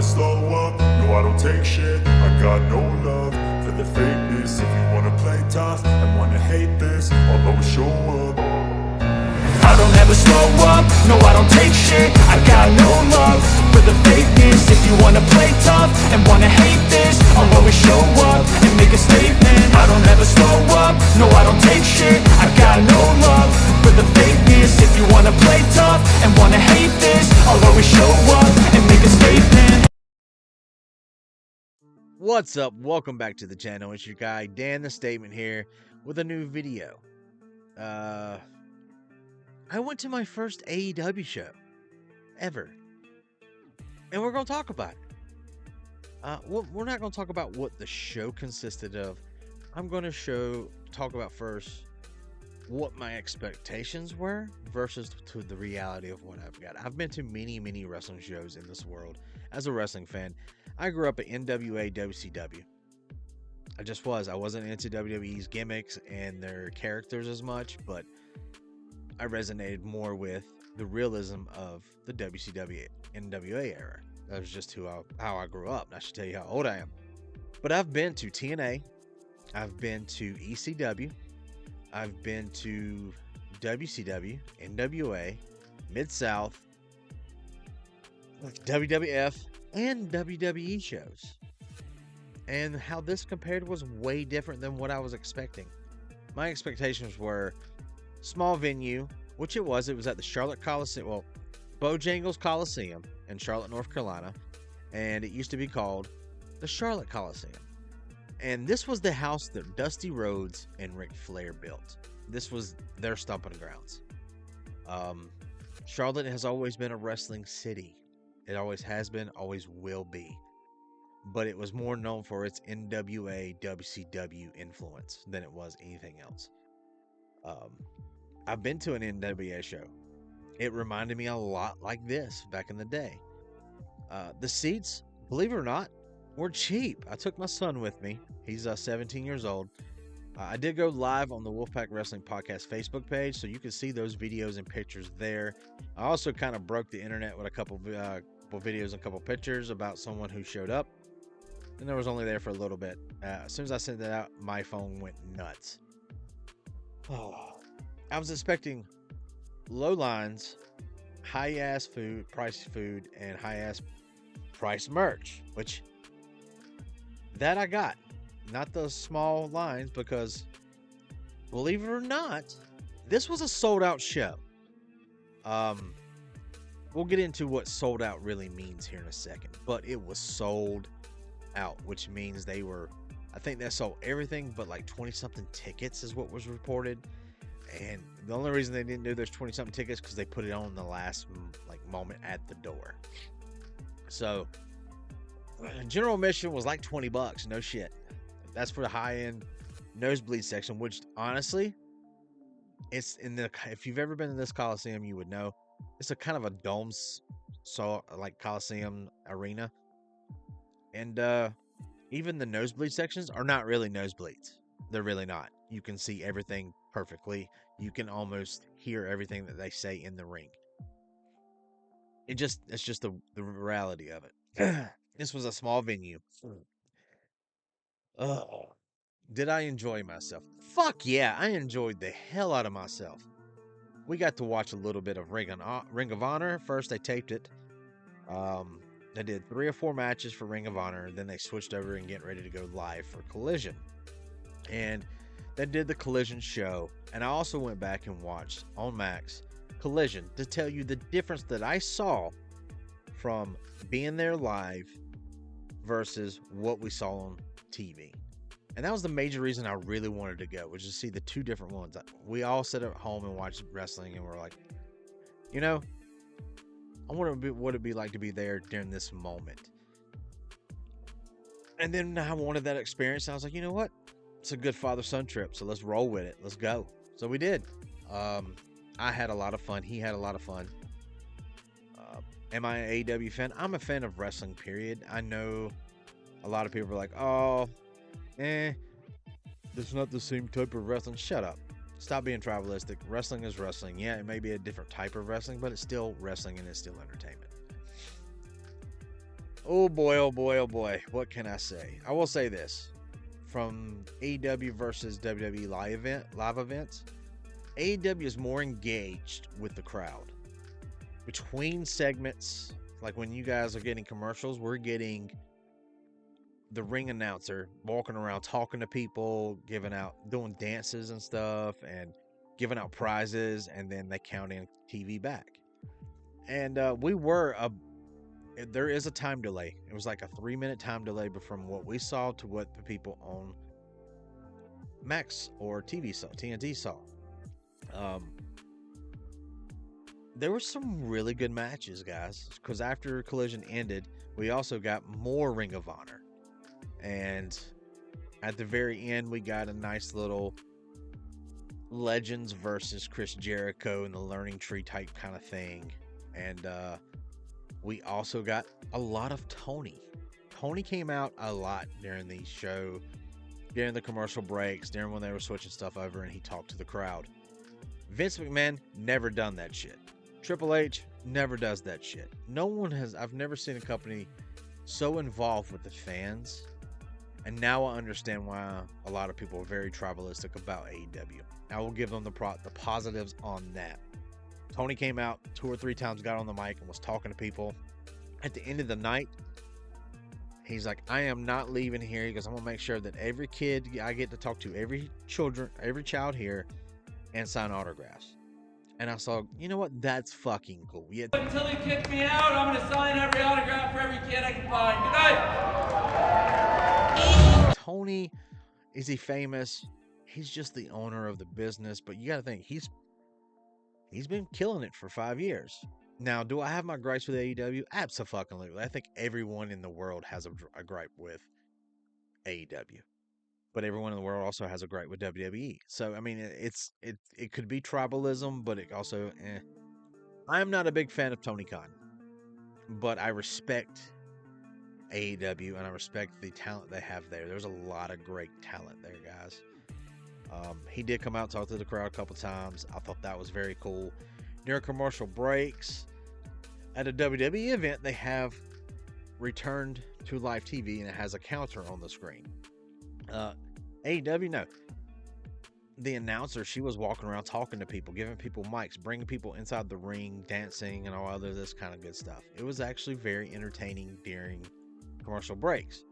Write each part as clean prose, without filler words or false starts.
never slow up, no I don't take shit. I got no love for the fakeness. If you wanna play tough and wanna hate this, I'll always show up. I don't ever slow up, no I don't take shit. I got no love for the fakeness. If you wanna play tough and wanna hate this, I'll always show up and make a statement. I don't ever slow up, no I don't take shit. I got no love for the fakeness. If you wanna play tough and wanna hate this, I'll always show up and make a statement. What's up? Welcome back to the channel. It's your guy Dan the Statement here with a new video. I went to my first AEW show ever, and we're going to talk about it. We're not going to talk about what the show consisted of. I'm going to talk about first what my expectations were versus to the reality of what I've got. I've been to many wrestling shows in this world. As a wrestling fan, I grew up at NWA WCW. I wasn't into WWE's gimmicks and their characters as much, but I resonated more with the realism of the WCW NWA era. That was just how I grew up. I should tell you how old I am. But I've been to TNA. I've been to ECW. I've been to WCW, NWA, Mid-South, WWF, and WWE shows. And how this compared was way different than what I was expecting. My expectations were small venue, which it was. It was at the Charlotte Coliseum, Bojangles Coliseum in Charlotte, North Carolina. And it used to be called the Charlotte Coliseum. And this was the house that Dusty Rhodes and Ric Flair built. This was their stomping grounds. Charlotte has always been a wrestling city. It always has been, always will be. But it was more known for its NWA, WCW influence than it was anything else. I've been to an NWA show. It reminded me a lot like this back in the day. The seats, believe it or not, were cheap. I took my son with me. He's 17 years old. I did go live on the Wolfpack Wrestling Podcast Facebook page, so you can see those videos and pictures there. I also kind of broke the internet with a couple videos and a couple pictures about someone who showed up, and I was only there for a little bit. As soon as I sent that out, my phone went nuts. I was expecting low lines, high-ass food, pricey food, and high-ass price merch, which that I got. Not those small lines, because believe it or not, this was a sold-out show. We'll get into what sold out really means here in a second, but it was sold out, which means I think they sold everything but like 20-something tickets is what was reported. And the only reason they didn't do those 20-something tickets because they put it on the last moment at the door. So general admission was like $20, no shit. That's for the high-end nosebleed section, which honestly, it's if you've ever been in this Coliseum, you would know it's a kind of a dome, like Coliseum arena. And even the nosebleed sections are not really nosebleeds. They're really not. You can see everything perfectly. You can almost hear everything that they say in the ring. It's just the reality of it. This was a small venue. Did I enjoy myself? Fuck yeah, I enjoyed the hell out of myself. We got to watch a little bit of Ring of Honor. First, they taped it. They did 3 or 4 matches for Ring of Honor. Then they switched over and getting ready to go live for Collision. And they did the Collision show. And I also went back and watched on Max Collision to tell you the difference that I saw from being there live versus what we saw on TV. And that was the major reason I really wanted to go, was to see the two different ones. We all sit at home and watch wrestling, and we're like, I wonder what it'd be like to be there during this moment. And then I wanted that experience, and I was like, you know what? It's a good father-son trip, so let's roll with it. Let's go. So we did. I had a lot of fun. He had a lot of fun. Am I an AEW fan? I'm a fan of wrestling, period. I know a lot of people are like, oh, it's not the same type of wrestling. Shut up. Stop being tribalistic. Wrestling is wrestling. Yeah, it may be a different type of wrestling, but it's still wrestling and it's still entertainment. Oh boy, oh boy, oh boy. What can I say? I will say this. From AEW versus WWE live events, AEW is more engaged with the crowd. Between segments, like when you guys are getting commercials, we're getting the ring announcer walking around talking to people, doing dances and stuff, and giving out prizes, and then they count in TV back. And there is a time delay. It was like a 3-minute time delay from what we saw to what the people on Max or TNT saw. There were some really good matches, guys, because after Collision ended, we also got more Ring of Honor. And at the very end, we got a nice little Legends versus Chris Jericho and the Learning Tree type kind of thing. And we also got a lot of Tony. Tony came out a lot during the show, during the commercial breaks, during when they were switching stuff over, and he talked to the crowd. Vince McMahon never done that shit. Triple H never does that shit. I've never seen a company so involved with the fans. And now I understand why a lot of people are very tribalistic about AEW. I will give them the positives on that. Tony came out 2 or 3 times, got on the mic and was talking to people. At the end of the night, he's like, I am not leaving here. He goes, I'm going to make sure that every kid I get to talk to, every child here, and sign autographs. And I saw, you know what? That's fucking cool. Yeah. Until he kicks me out, I'm going to sign every autograph for every kid I can find. Good night. Tony, is he famous? He's just the owner of the business. But you got to think, he's been killing it for 5 years. Now, do I have my gripes with AEW? Absolutely. I think everyone in the world has a gripe with AEW. But everyone in the world also has a gripe with WWE. So, I mean, it could be tribalism, but it also, I'm not a big fan of Tony Khan. But I respect AEW, and I respect the talent they have there. There's a lot of great talent there, guys. He did come out and talk to the crowd a couple times. I thought that was very cool. During commercial breaks, at a WWE event, they have returned to live TV, and it has a counter on the screen. AEW, no. The announcer, she was walking around talking to people, giving people mics, bringing people inside the ring, dancing, and all other this kind of good stuff. It was actually very entertaining during commercial breaks.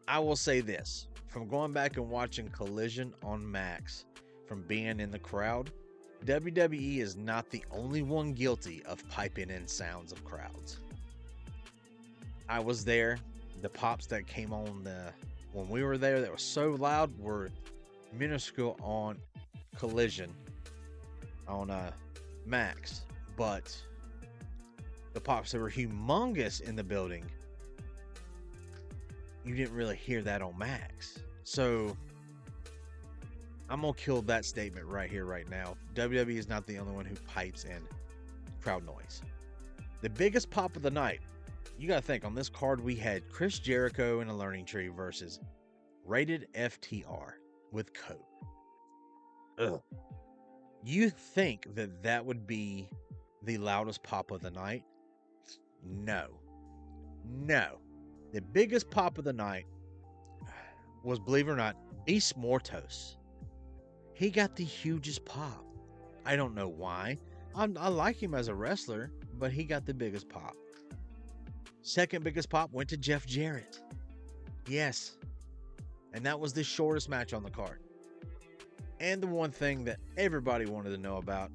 I will say this, from going back and watching Collision on Max, from being in the crowd, WWE is not the only one guilty of piping in sounds of crowds. I was there. The pops that came on when we were there that was so loud were minuscule on Collision on Max, but the pops that were humongous in the building, you didn't really hear that on Max. So I'm gonna kill that statement right here, right now. WWE is not the only one who pipes in crowd noise. The biggest pop of the night, you gotta think, on this card we had Chris Jericho in a Learning Tree versus Rated FTR with Code. Ugh. You think that would be the loudest pop of the night? No. The biggest pop of the night was, believe it or not, Beast Mortos. He got the hugest pop. I don't know why. I like him as a wrestler, but he got the biggest pop. Second biggest pop went to Jeff Jarrett. Yes. And that was the shortest match on the card. And the one thing that everybody wanted to know about,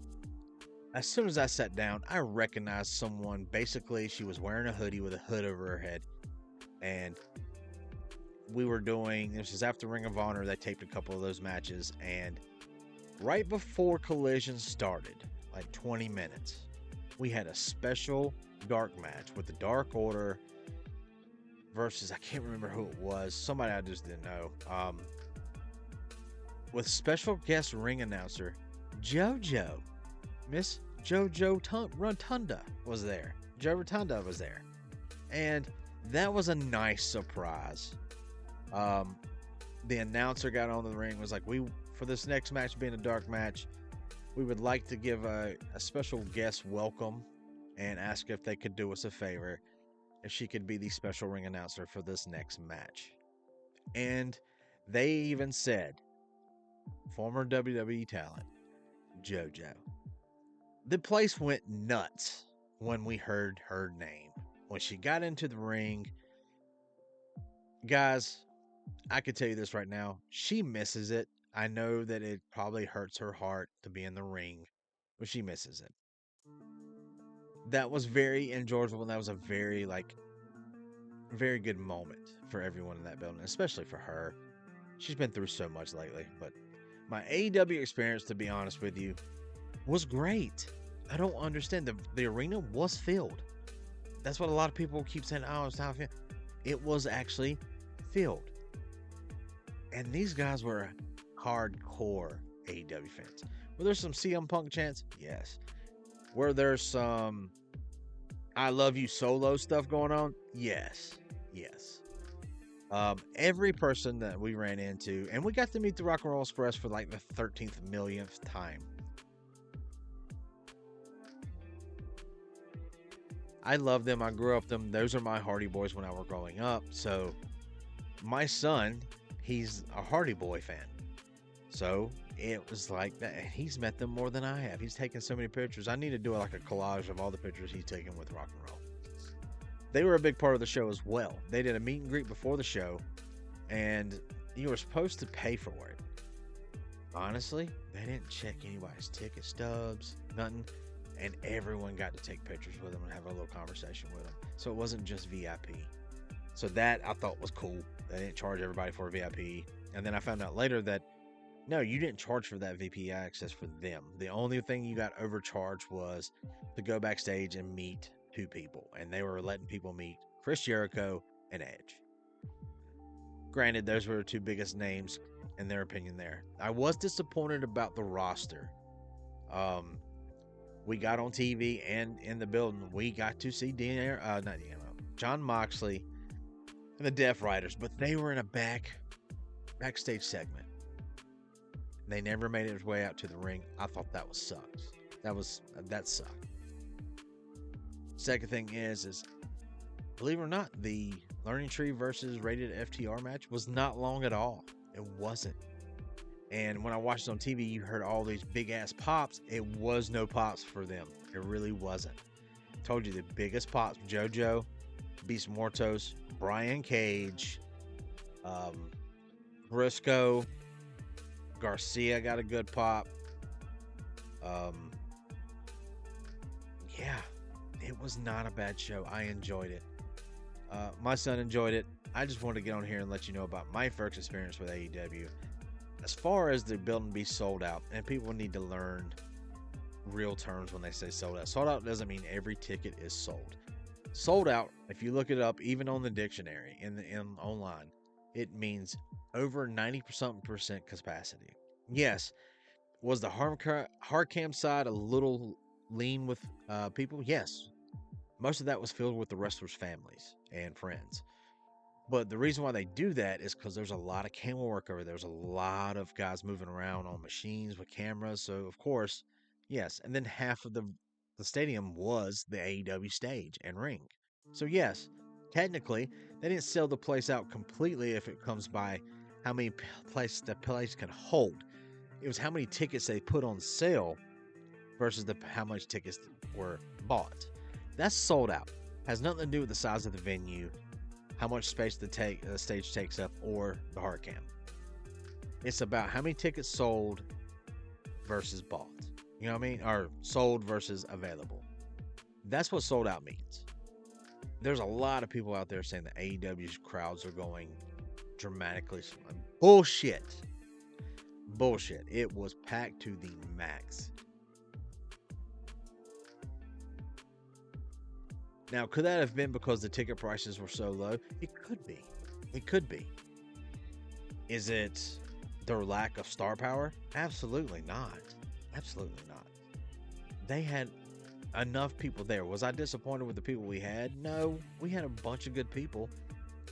as soon as I sat down, I recognized someone. Basically, she was wearing a hoodie with a hood over her head. And this was after Ring of Honor, they taped a couple of those matches. And right before Collision started, like 20 minutes, we had a special dark match with the Dark Order versus, I can't remember who it was, somebody I just didn't know, with special guest ring announcer JoJo. Miss JoJo Rotunda was there. Joe Rotunda was there, and that was a nice surprise. The announcer got on the ring, was like, for this next match being a dark match, we would like to give a special guest welcome and ask if they could do us a favor. if she could be the special ring announcer for this next match. And they even said, former WWE talent, JoJo. The place went nuts when we heard her name. When she got into the ring, guys, I could tell you this right now. She misses it. I know that it probably hurts her heart to be in the ring, but she misses it. That was very enjoyable, and that was a very, very good moment for everyone in that building, especially for her. She's been through so much lately, but my AEW experience, to be honest with you, was great. I don't understand. The arena was filled. That's what a lot of people keep saying. Oh, it's not filled. It was actually filled. And these guys were hardcore AEW fans. Were there some CM Punk chants? Yes. Were there some I love you solo stuff going on? Yes. Yes. Every person that we ran into, and we got to meet the Rock and Roll Express for like the 13th millionth time. I love them. I grew up with them. Those are my Hardy Boys when I was growing up. So my son, he's a Hardy Boy fan. So it was like that. And he's met them more than I have. He's taken so many pictures. I need to do like a collage of all the pictures he's taken with Rock and Roll. They were a big part of the show as well. They did a meet and greet before the show, and you were supposed to pay for it. Honestly, they didn't check anybody's ticket stubs, nothing. And everyone got to take pictures with them and have a little conversation with them. So it wasn't just VIP. So that I thought was cool. They didn't charge everybody for a VIP. And then I found out later that, no, you didn't charge for that VIP access for them. The only thing you got overcharged was to go backstage and meet two people. And they were letting people meet Chris Jericho and Edge. Granted, those were the two biggest names in their opinion there. I was disappointed about the roster. We got on TV and in the building, we got to see John Moxley and the Death Riders, but they were in a backstage segment. They never made its way out to the ring. I thought that was sucks. That sucked. Second thing is believe it or not, the Learning Tree versus Rated FTR match was not long at all. It wasn't. And when I watched it on TV, you heard all these big ass pops. It was no pops for them. It really wasn't. Told you the biggest pops: JoJo, Beast Mortos, Brian Cage, Briscoe, Garcia got a good pop. Yeah, it was not a bad show. I enjoyed it. My son enjoyed it. I just wanted to get on here and let you know about my first experience with AEW. As far as the building be sold out, and people need to learn real terms when they say sold out. Sold out doesn't mean every ticket is sold. Sold out, if you look it up, even on the dictionary in online, it means over 90% capacity. Yes, was the hard cam side a little lean with people? Yes, most of that was filled with the wrestlers' families and friends. But the reason why they do that is because there's a lot of camera work over there. There's a lot of guys moving around on machines with cameras. So, of course, yes. And then half of the stadium was the AEW stage and ring. So, yes, technically, they didn't sell the place out completely if it comes by how many the place can hold. It was how many tickets they put on sale versus how much tickets were bought. That's sold out. Has nothing to do with the size of the venue, how much space the stage takes up, or the hard cam. It's about how many tickets sold versus bought. You know what I mean? Or sold versus available. That's what sold out means. There's a lot of people out there saying that AEW's crowds are going dramatically. Bullshit. Bullshit. It was packed to the max. Now, could that have been because the ticket prices were so low? It could be. It could be. Is it their lack of star power? Absolutely not. Absolutely not. They had enough people there. Was I disappointed with the people we had? No. We had a bunch of good people.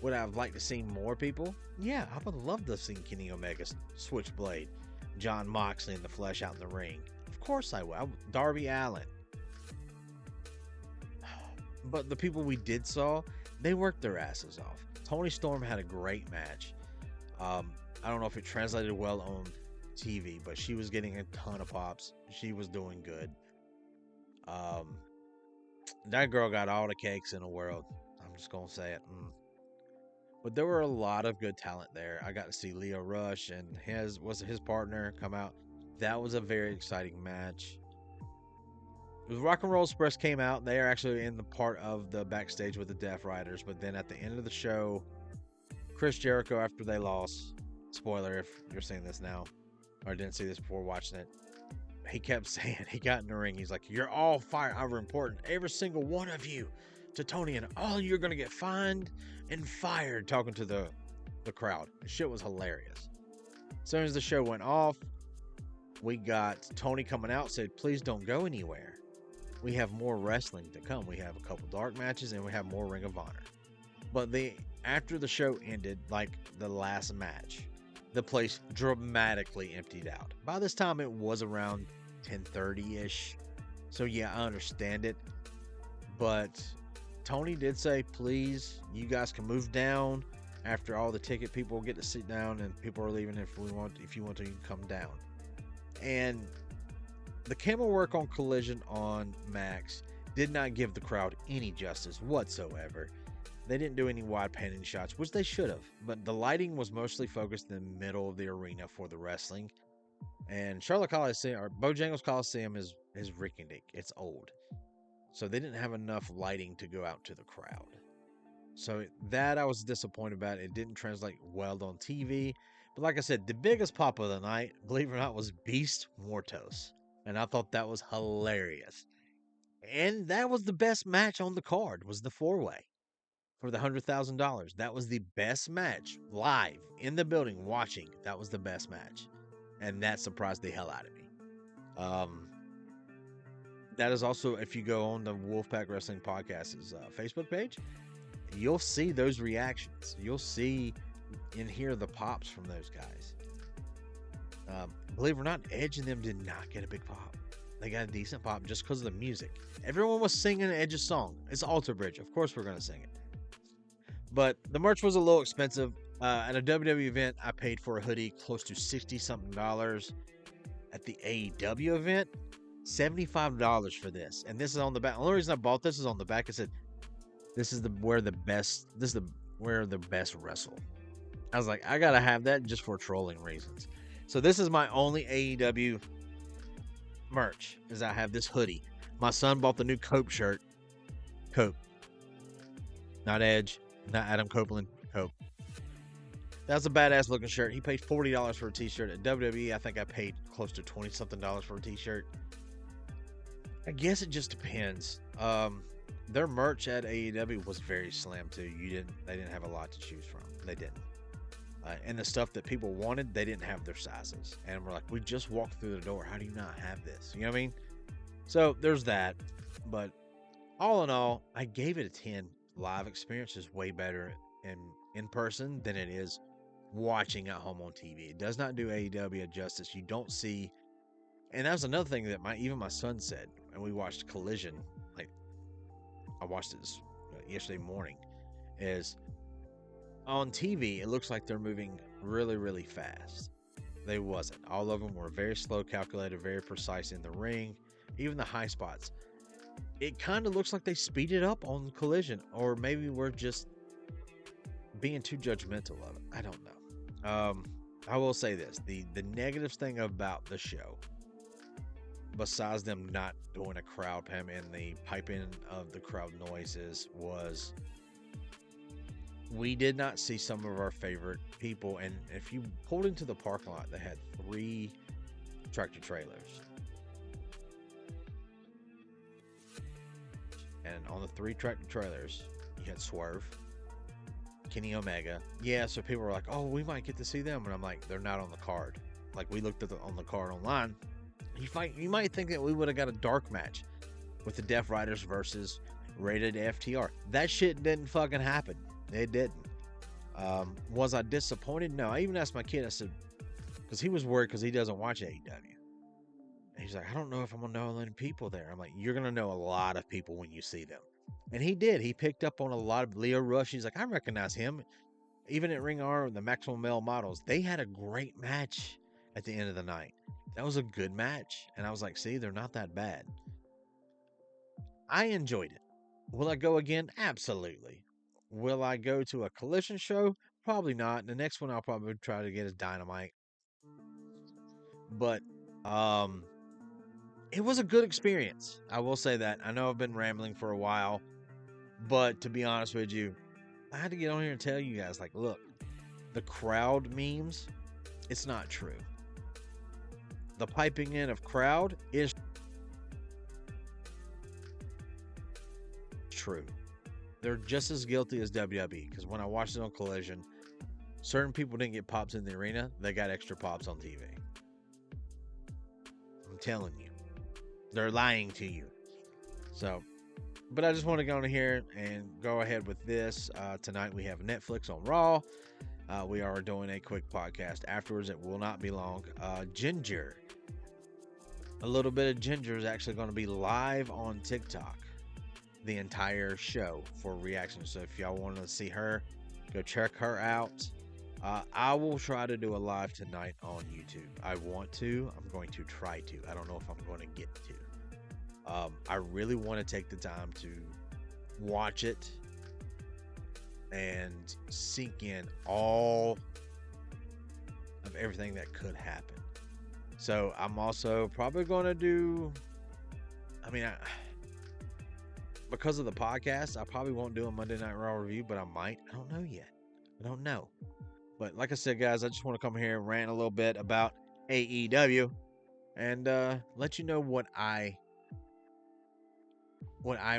Would I have liked to see more people? Yeah, I would love to have seen Kenny Omega, Switchblade, John Moxley in the flesh out in the ring. Of course I would. Darby Allin. But the people we did saw, they worked their asses off. Toni Storm had a great match. I don't know if it translated well on TV, but she was getting a ton of pops. She was doing good. That girl got all the cakes in the world. I'm just gonna say it. But there were a lot of good talent there. I got to see Leo Rush and his partner come out. That was a very exciting match. It was Rock and Roll Express came out. They are actually in the part of the backstage with the Death Riders. But then at the end of the show, Chris Jericho, after they lost, spoiler if you're seeing this now or didn't see this before watching it, he kept saying, he got in the ring, he's like, "You're all fired. I'm important, every single one of you, to Tony, and all you're gonna get fined and fired," talking to the crowd. The shit was hilarious. As soon as the show went off, we got Tony coming out, said, "Please don't go anywhere. We have more wrestling to come. We have a couple dark matches and we have more Ring of Honor." But after the show ended, like the last match, the place dramatically emptied out. By this time, it was around 10:30-ish. So yeah, I understand it. But Tony did say, "Please, you guys can move down. After all the ticket people get to sit down, and people are leaving. If you want to, you can come down." And the camera work on Collision on Max did not give the crowd any justice whatsoever. They didn't do any wide panning shots, which they should have. But the lighting was mostly focused in the middle of the arena for the wrestling. And Charlotte Coliseum, or Bojangles Coliseum, is rinky-dink. It's old. So they didn't have enough lighting to go out to the crowd. So that I was disappointed about. It didn't translate well on TV. But like I said, the biggest pop of the night, believe it or not, was Beast Mortos. And I thought that was hilarious. And that was the best match on the card, was the 4-way for the $100,000. That was the best match live in the building watching. That was the best match. And that surprised the hell out of me. That is also, if you go on the Wolfpack Wrestling Podcast's Facebook page, you'll see those reactions. You'll see and hear the pops from those guys. Believe it or not, Edge and them did not get a big pop. They got a decent pop just because of the music. Everyone was singing Edge's song. It's Alter Bridge. Of course we're going to sing it. But the merch was a little expensive. At a WWE event, I paid for a hoodie close to $60-something. At the AEW event, $75 for this. And this is on the back. The only reason I bought this is on the back. It said, "This is where the best wrestle." I was like, I gotta have that just for trolling reasons. So this is my only AEW merch, is I have this hoodie. My son bought the new Cope shirt. Cope. Not Edge. Not Adam Copeland. Cope. That's a badass looking shirt. He paid $40 for a t-shirt. At WWE, I think I paid close to $20-something for a t-shirt. I guess it just depends. Their merch at AEW was very slim too. They didn't have a lot to choose from. They didn't. And the stuff that people wanted, they didn't have their sizes. And we're like, we just walked through the door. How do you not have this? You know what I mean? So there's that. But all in all, I gave it a 10. Live experience is way better in person than it is watching at home on TV. It does not do AEW justice. You don't see, and that was another thing that even my son said, and we watched Collision, like I watched it yesterday morning, is on TV it looks like they're moving really, really fast. They wasn't. All of them were very slow, calculated, very precise in the ring. Even the high spots, it kind of looks like they speeded up on Collision, or maybe we're just being too judgmental of it. I don't know. I will say this, the negative thing about the show, besides them not doing a crowd pam and the piping of the crowd noises, was we did not see some of our favorite people. And if you pulled into the parking lot, they had 3 tractor trailers. And on the 3 tractor trailers, you had Swerve, Kenny Omega. Yeah, so people were like, "Oh, we might get to see them." And I'm like, they're not on the card. Like, we looked on the card online. You might think that we would have got a dark match with the Death Riders versus Rated FTR. That shit didn't fucking happen. It didn't. Was I disappointed? No. I even asked my kid, I said, because he was worried because he doesn't watch AEW. And he's like, "I don't know if I'm going to know any people there." I'm like, "You're going to know a lot of people when you see them." And he did. He picked up on a lot of Leo Rush. He's like, I recognize him. Even at Ring Honor, the Maximum Male Models, they had a great match at the end of the night. That was a good match. And I was like, see, they're not that bad. I enjoyed it. Will I go again? Absolutely. Will I go to a Collision show? Probably not. The next one I'll probably try to get is Dynamite. But it was a good experience. I will say that. I know I've been rambling for a while, but to be honest with you, I had to get on here and tell you guys, like, look, the crowd memes, it's not true. The piping in of crowd is true. They're just as guilty as WWE, because when I watched it on Collision, certain people didn't get pops in the arena. They got extra pops on TV. I'm telling you. They're lying to you. So, but I just want to go on here and go ahead with this. Tonight we have Netflix on Raw. We are doing a quick podcast afterwards. It will not be long. Ginger. A little bit of Ginger is actually going to be live on TikTok the entire show for reaction. So if y'all want to see her, go check her out. I will try to do a live tonight on YouTube. I want to. I'm going to try to. I don't know if I'm going to get to. I really want to take the time to watch it and sink in all of everything that could happen. So I'm also probably going to do, because of the podcast, I probably won't do a Monday Night Raw review, but I might. I don't know yet. I don't know. But like I said, guys, I just want to come here and rant a little bit about AEW and let you know what I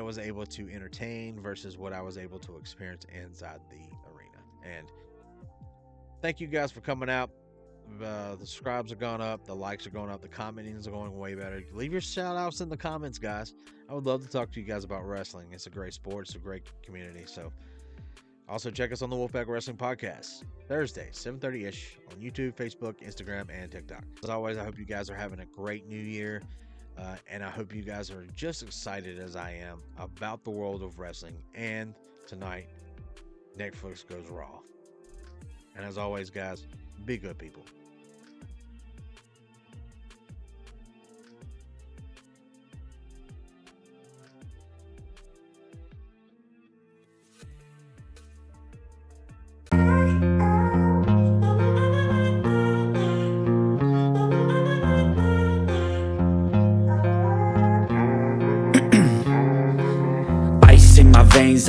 was able to entertain versus what I was able to experience inside the arena. And thank you guys for coming out. The subscribes have gone up, the likes are going up, the commenting's are going way better. Leave your shout outs in the comments, guys. I would love to talk to you guys about wrestling. It's a great sport, it's a great community. So also check us on the Wolfpack Wrestling Podcast Thursday 7:30ish on YouTube, Facebook, Instagram, and TikTok. As always, I hope you guys are having a great new year. And I hope you guys are just excited as I am about the world of wrestling. And tonight, Netflix goes Raw. And as always, guys, be good people.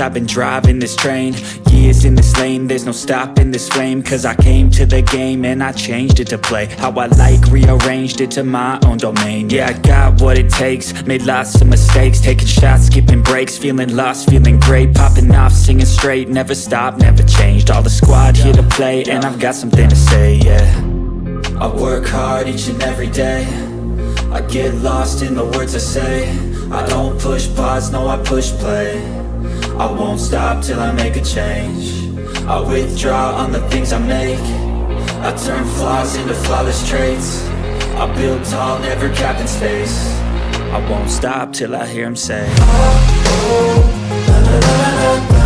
I've been driving this train, years in this lane, there's no stopping this flame. Cause I came to the game and I changed it to play how I like, rearranged it to my own domain. Yeah, I got what it takes, made lots of mistakes, taking shots, skipping breaks, feeling lost, feeling great, popping off, singing straight, never stopped, never changed. All the squad here to play and I've got something to say, yeah. I work hard each and every day, I get lost in the words I say. I don't push pause, no, I push play. I won't stop till I make a change. I withdraw on the things I make. I turn flaws into flawless traits. I build tall, never capped in space. I won't stop till I hear him say, oh, oh, la, la, la, la, la.